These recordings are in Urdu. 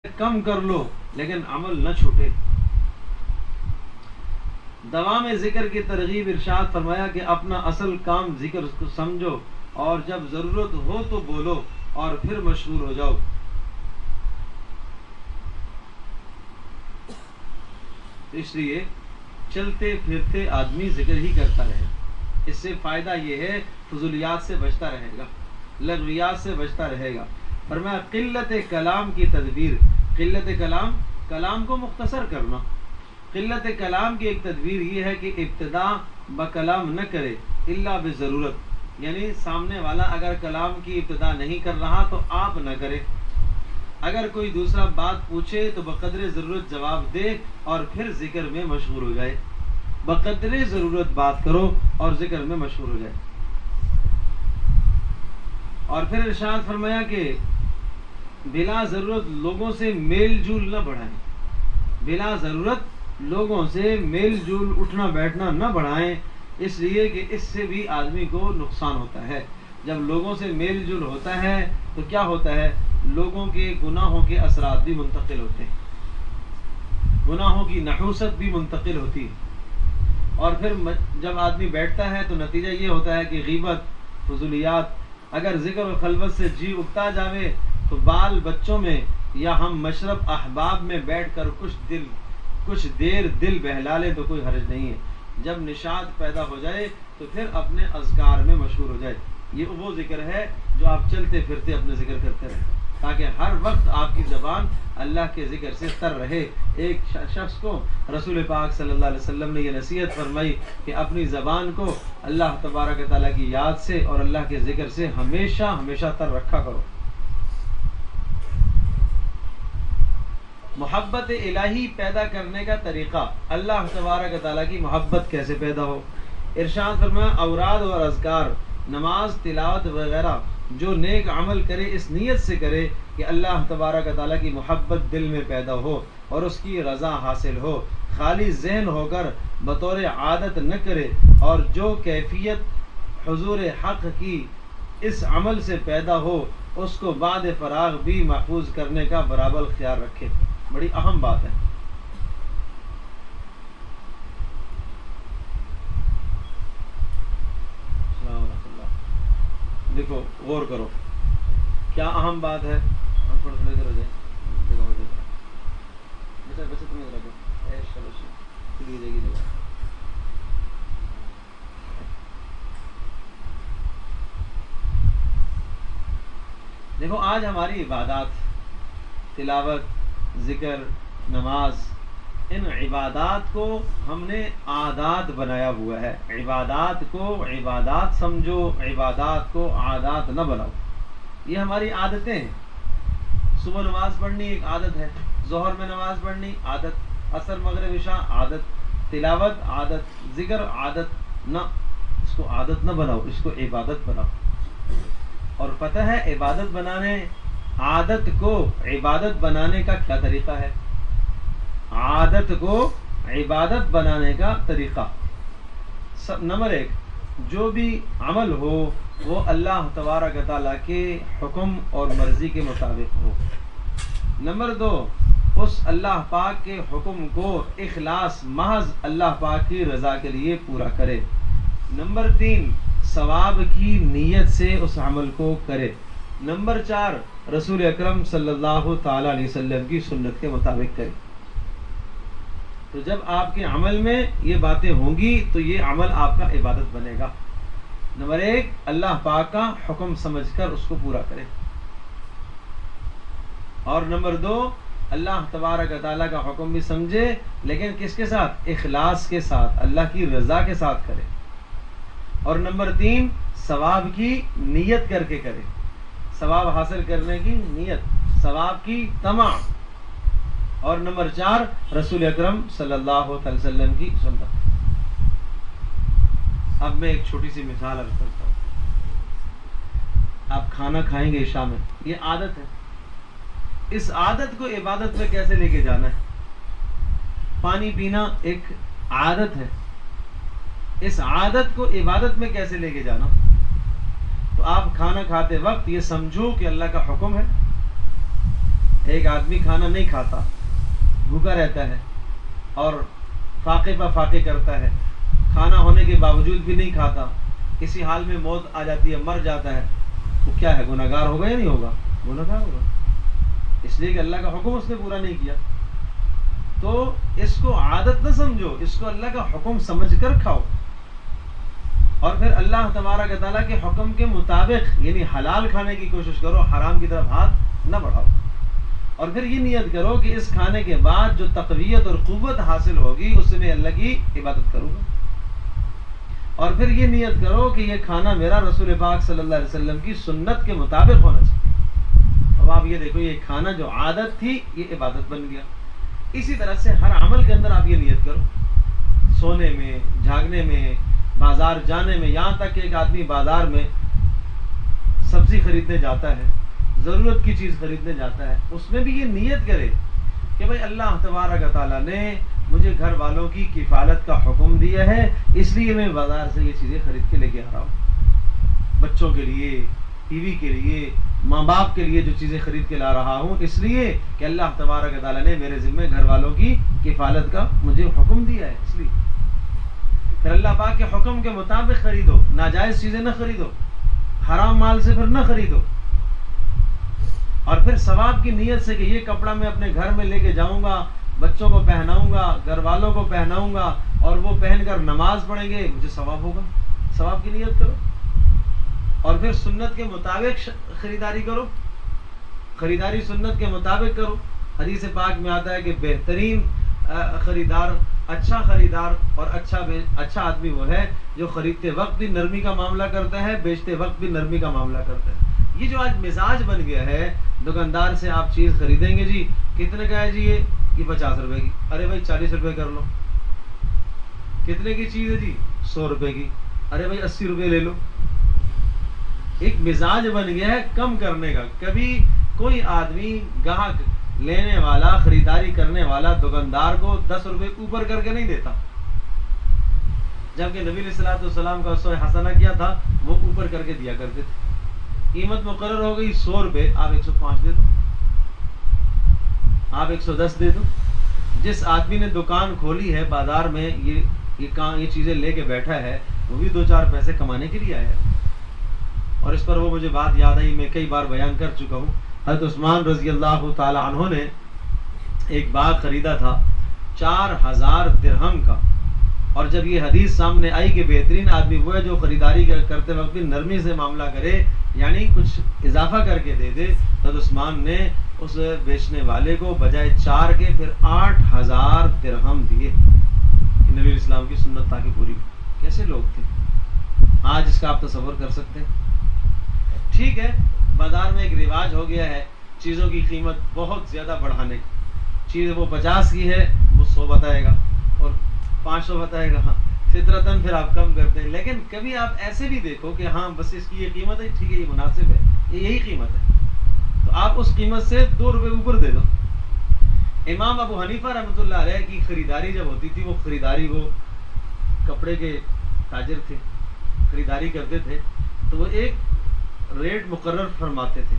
کم کر لو لیکن عمل نہ چھوٹے. دوام ذکر کی ترغیب. ارشاد فرمایا کہ اپنا اصل کام ذکر کو سمجھو اور جب ضرورت ہو تو بولو اور پھر مشہور ہو جاؤ. اس لیے چلتے پھرتے آدمی ذکر ہی کرتا رہے. اس سے فائدہ یہ ہے فضولیات سے بچتا رہے گا، لغویات سے بچتا رہے گا. فرمایا قلت کلام کی تدبیر. قلت کلام کو مختصر کرنا. قلت کلام کی ایک تدبیر یہ ہے کہ ابتدا بکلام نہ کرے الا بضرورت. یعنی سامنے والا اگر کلام کی ابتدا نہیں کر رہا تو آپ نہ کرے. اگر کوئی دوسرا بات پوچھے تو بقدر ضرورت جواب دے اور پھر ذکر میں مشغول ہو جائے. بقدر ضرورت بات کرو اور ذکر میں مشغول ہو جائے. اور پھر ارشاد فرمایا کہ بلا ضرورت لوگوں سے میل جول نہ بڑھائیں. بلا ضرورت لوگوں سے میل جول اٹھنا بیٹھنا نہ بڑھائیں، اس لیے کہ اس سے بھی آدمی کو نقصان ہوتا ہے. جب لوگوں سے میل جول ہوتا ہے تو کیا ہوتا ہے؟ لوگوں کے گناہوں کے اثرات بھی منتقل ہوتے ہیں، گناہوں کی نحوست بھی منتقل ہوتی ہے. اور پھر جب آدمی بیٹھتا ہے تو نتیجہ یہ ہوتا ہے کہ غیبت، فضولیات. اگر ذکر و خلوت سے جی اگتا جاوے تو بال بچوں میں یا ہم مشرب احباب میں بیٹھ کر کچھ دیر دل بہلا لیں تو کوئی حرج نہیں ہے. جب نشاط پیدا ہو جائے تو پھر اپنے اذکار میں مشہور ہو جائے. یہ وہ ذکر ہے جو آپ چلتے پھرتے اپنے ذکر کرتے رہیں تاکہ ہر وقت آپ کی زبان اللہ کے ذکر سے تر رہے. ایک شخص کو رسول پاک صلی اللہ علیہ وسلم نے یہ نصیحت فرمائی کہ اپنی زبان کو اللہ تبارک و تعالیٰ کی یاد سے اور اللہ کے ذکر سے ہمیشہ ہمیشہ تر رکھا کرو. محبت الہی پیدا کرنے کا طریقہ. اللہ تبارک و تعالیٰ کی محبت کیسے پیدا ہو؟ ارشاد فرمایا اوراد اور اذکار، نماز، تلاوت وغیرہ جو نیک عمل کرے اس نیت سے کرے کہ اللہ تبارک و تعالیٰ کی محبت دل میں پیدا ہو اور اس کی رضا حاصل ہو. خالی ذہن ہو کر بطور عادت نہ کرے، اور جو کیفیت حضور حق کی اس عمل سے پیدا ہو اس کو بعد فراغ بھی محفوظ کرنے کا برابر خیال رکھے. بڑی اہم بات ہے. دیکھو غور کرو کیا اہم بات ہے. تھوڑا ادھر ہو جائے. دیکھو آج ہماری عبادات، تلاوت، ذکر، نماز، ان عبادات کو ہم نے عادات بنایا ہوا ہے. عبادات کو عبادات سمجھو، عبادات کو عادات نہ بناؤ. یہ ہماری عادتیں ہیں. صبح نماز پڑھنی ایک عادت ہے، ظہر میں نماز پڑھنی عادت، عصر مغرب عشاء عادت، تلاوت عادت، ذکر عادت. نہ، اس کو عادت نہ بناؤ، اس کو عبادت بناؤ. اور پتہ ہے عبادت بنانے، عادت کو عبادت بنانے کا کیا طریقہ ہے؟ عادت کو عبادت بنانے کا طریقہ نمبر 1، جو بھی عمل ہو وہ اللہ تبارک و تعالیٰ کے حکم اور مرضی کے مطابق ہو. نمبر 2، اس اللہ پاک کے حکم کو اخلاص محض اللہ پاک کی رضا کے لیے پورا کرے. نمبر 3، ثواب کی نیت سے اس عمل کو کرے. نمبر 4، رسول اکرم صلی اللہ تعالیٰ علیہ وسلم کی سنت کے مطابق کرے. تو جب آپ کے عمل میں یہ باتیں ہوں گی تو یہ عمل آپ کا عبادت بنے گا. نمبر 1، اللہ پاک کا حکم سمجھ کر اس کو پورا کرے. اور نمبر 2، اللہ تبارک و تعالیٰ کا حکم بھی سمجھے لیکن کس کے ساتھ؟ اخلاص کے ساتھ، اللہ کی رضا کے ساتھ کرے. اور نمبر 3، ثواب کی نیت کر کے کرے. ثواب حاصل کرنے کی نیت، ثواب کی طمع. اور نمبر 4، رسول اکرم صلی اللہ علیہ وسلم کی سنت. اب میں ایک چھوٹی سی مثال عرض کرتا ہوں. آپ کھانا کھائیں گے عشاء میں، یہ عادت ہے. اس عادت کو عبادت میں کیسے لے کے جانا ہے؟ پانی پینا ایک عادت ہے، اس عادت کو عبادت میں کیسے لے کے جانا؟ تو آپ کھانا کھاتے وقت یہ سمجھو کہ اللہ کا حکم ہے، ایک آدمی کھانا نہیں کھاتا، بھوکا رہتا ہے اور فاقے پہ فاقے کرتا ہے، کھانا ہونے کے باوجود بھی نہیں کھاتا، اسی حال میں موت آ جاتی ہے، مر جاتا ہے، تو کیا ہے، گناہ گار ہوگا یا نہیں ہوگا؟ گناہ گار ہوگا، اس لیے کہ اللہ کا حکم اس نے پورا نہیں کیا۔ تو اس کو عادت نہ سمجھو، اس کو اللہ کا حکم سمجھ کر کھاؤ، اور پھر اللہ تبارک و تعالیٰ کے حکم کے مطابق یعنی حلال کھانے کی کوشش کرو، حرام کی طرف ہاتھ نہ بڑھاؤ، اور پھر یہ نیت کرو کہ اس کھانے کے بعد جو تقویت اور قوت حاصل ہوگی اس سے میں اللہ کی عبادت کروں گا، اور پھر یہ نیت کرو کہ یہ کھانا میرا رسول پاک صلی اللہ علیہ وسلم کی سنت کے مطابق ہونا چاہیے۔ اب آپ یہ دیکھو، یہ کھانا جو عادت تھی یہ عبادت بن گیا۔ اسی طرح سے ہر عمل کے اندر آپ یہ نیت کرو، سونے میں، جھاگنے میں، بازار جانے میں، یہاں تک کہ ایک آدمی بازار میں سبزی خریدنے جاتا ہے، ضرورت کی چیز خریدنے جاتا ہے، اس میں بھی یہ نیت کرے کہ بھائی اللہ تبارک و تعالیٰ نے مجھے گھر والوں کی کفالت کا حکم دیا ہے، اس لیے میں بازار سے یہ چیزیں خرید کے لے کے آ رہا ہوں، بچوں کے لیے، بیوی کے لیے، ماں باپ کے لیے جو چیزیں خرید کے لا رہا ہوں، اس لیے کہ اللہ تبارک و تعالیٰ نے میرے ذمہ گھر والوں کی کفالت کا مجھے حکم دیا ہے، اس لیے پھر اللہ پاک کے حکم کے مطابق خریدو، ناجائز چیزیں نہ خریدو، حرام مال سے پھر نہ خریدو، اور پھر ثواب کی نیت سے کہ یہ کپڑا میں اپنے گھر میں لے کے جاؤں گا، بچوں کو پہناؤں گا، گھر والوں کو پہناؤں گا، اور وہ پہن کر نماز پڑھیں گے، مجھے ثواب ہوگا، ثواب کی نیت کرو، اور پھر سنت کے مطابق خریداری کرو، خریداری سنت کے مطابق کرو۔ حدیث پاک میں آتا ہے کہ بہترین خریدار، اچھا خریدار اور اچھا آدمی وہ ہے جو خریدتے وقت بھی نرمی کا معاملہ کرتا ہے، بیچتے وقت بھی نرمی کا معاملہ کرتا ہے۔ یہ جو آج مزاج بن گیا ہے، دکاندار سے آپ چیز خریدیں گے، جی کتنے کا ہے جی یہ 50 روپے کی، ارے بھائی 40 روپے کر لو، کتنے کی چیز ہے جی 100 روپے کی، ارے بھائی 80 روپے لے لو۔ ایک مزاج بن گیا ہے کم کرنے کا۔ کبھی کوئی آدمی گاہک لینے والا، خریداری کرنے والا دکاندار کو 10 روپے اوپر کر کے نہیں دیتا، جبکہ نبی علیہ السلام کا اسوہ حسنہ کیا تھا، وہ اوپر کر کے دیا کرتے تھے۔ قیمت مقرر ہو گئی 100 روپے، آپ 105 دے دو، آپ 110 دے دو۔ جس آدمی نے دکان کھولی ہے بازار میں، یہ چیزیں لے کے بیٹھا ہے، وہ بھی 2-4 پیسے کمانے کے لیے آیا ہے، اور اس پر وہ مجھے بات یاد آئی، میں کئی بار بیان کر چکا ہوں۔ حضرت عثمان رضی اللہ تعالی عنہ نے ایک باغ خریدا تھا 4000 درہم کا، اور جب یہ حدیث سامنے آئی کہ بہترین آدمی وہ ہے جو خریداری کرتے وقت بھی نرمی سے معاملہ کرے، یعنی کچھ اضافہ کر کے دے دے، حضرت عثمان نے اس بیچنے والے کو بجائے 4 کے پھر 8000 درہم دیے۔ نبی اسلام کی سنت تاکہ پوری، کیسے لوگ تھے! آج اس کا آپ تصور کر سکتے ہیں؟ ٹھیک ہے، بازار میں ایک رواج ہو گیا ہے چیزوں کی قیمت بہت زیادہ بڑھانے کی، چیز وہ 50 کی ہے وہ 100 بتائے گا اور 500 بتائے گا، فطرتاً پھر آپ کم کرتے ہیں۔ لیکن کبھی آپ ایسے بھی دیکھو کہ ہاں بس اس کی یہ قیمت ہے، ٹھیک ہے یہ مناسب ہے، یہ یہی قیمت ہے، تو آپ اس قیمت سے 2 روپے اوپر دے دو۔ امام ابو حنیفہ رحمۃ اللہ علیہ کی خریداری جب ہوتی تھی، وہ خریداری، وہ کپڑے کے تاجر تھے، خریداری کرتے تھے، تو وہ ایک ریٹ مقرر فرماتے تھے،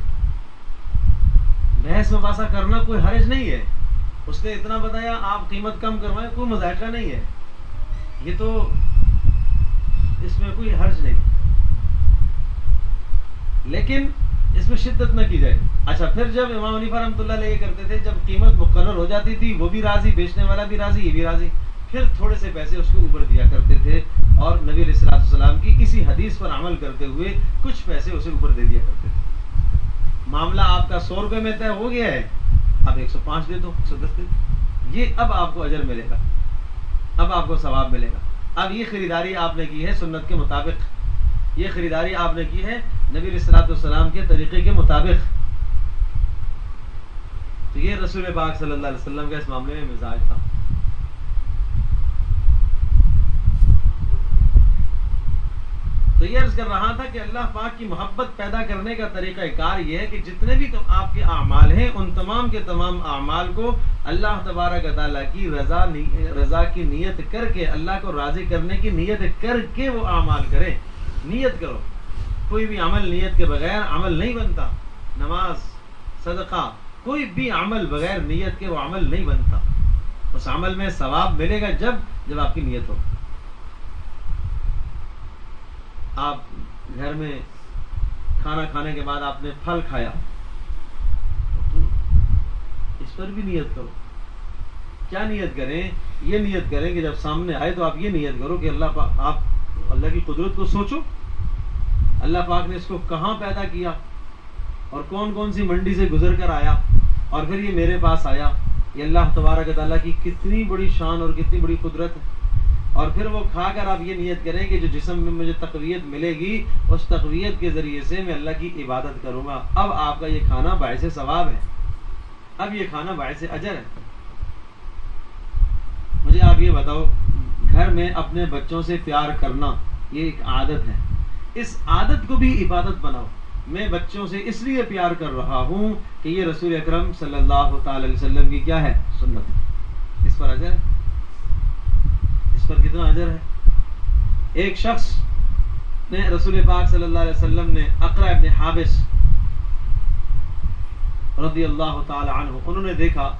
بحث مباحثہ کرنا کوئی حرج نہیں ہے، اس نے اتنا بتایا آپ قیمت کم کروائیں، کوئی مذائقہ نہیں ہے، یہ تو اس میں کوئی حرج نہیں، لیکن اس میں شدت نہ کی جائے۔ اچھا، پھر جب امام حنیفہ رحمۃ اللہ علیہ کرتے تھے، جب قیمت مقرر ہو جاتی تھی، وہ بھی راضی، بیچنے والا بھی راضی، یہ بھی راضی، پھر تھوڑے سے پیسے اس کے اوپر دیا کرتے تھے، اور نبی علیہ السلام کی اسی حدیث پر عمل کرتے ہوئے کچھ پیسے اسے اوپر دے دیا کرتے تھے۔ معاملہ آپ کا 100 روپے میں طے ہو گیا ہے، اب 105 دے دو، 110 دے دو، یہ اب آپ کو اجر ملے گا، اب آپ کو ثواب ملے گا۔ اب یہ خریداری آپ نے کی ہے سنت کے مطابق، یہ خریداری آپ نے کی ہے نبی علیہ السلام کے طریقے کے مطابق، تو یہ رسول پاک صلی اللہ علیہ وسلم کا اس معاملے میں مزاج تھا۔ تو یہ عرض کر رہا تھا کہ اللہ پاک کی محبت پیدا کرنے کا طریقہ کار یہ ہے کہ جتنے بھی آپ کے اعمال ہیں، ان تمام کے تمام اعمال کو اللہ تبارک و تعالیٰ کی رضا کی نیت کر کے، اللہ کو راضی کرنے کی نیت کر کے وہ اعمال کریں۔ نیت کرو، کوئی بھی عمل نیت کے بغیر عمل نہیں بنتا۔ نماز، صدقہ، کوئی بھی عمل بغیر نیت کے وہ عمل نہیں بنتا. اس عمل میں ثواب ملے گا جب آپ کی نیت ہو. آپ گھر میں کھانا کھانے کے بعد آپ نے پھل کھایا تو اس پر بھی نیت کرو. کیا نیت کریں؟ یہ نیت کریں کہ جب سامنے آئے تو آپ یہ نیت کرو کہ آپ اللہ کی قدرت کو سوچو. اللہ پاک نے اس کو کہاں پیدا کیا اور کون کون سی منڈی سے گزر کر آیا اور پھر یہ میرے پاس آیا. یہ اللہ تبارک و تعالیٰ کی کتنی بڑی شان اور کتنی بڑی قدرت ہے. اور پھر وہ کھا کر آپ یہ نیت کریں کہ جو جسم میں مجھے تقویت ملے گی اس تقویت کے ذریعے سے میں اللہ کی عبادت کروں گا. اب آپ کا یہ کھانا باعث ثواب ہے, اب یہ کھانا باعث اجر ہے. مجھے آپ یہ بتاؤ, گھر میں اپنے بچوں سے پیار کرنا یہ ایک عادت ہے. اس عادت کو بھی عبادت بناؤ. میں بچوں سے اس لیے پیار کر رہا ہوں کہ یہ رسول اکرم صلی اللہ تعالی علیہ وسلم کی کیا ہے؟ سنت ہے. اس پر اجر ہے. اس پر کتنا اجر ہے؟ ایک شخص نے رسول پاک صلی اللہ علیہ وسلم نے اقرع ابن حابس رضی اللہ تعالی عنہ, انہوں نے دیکھا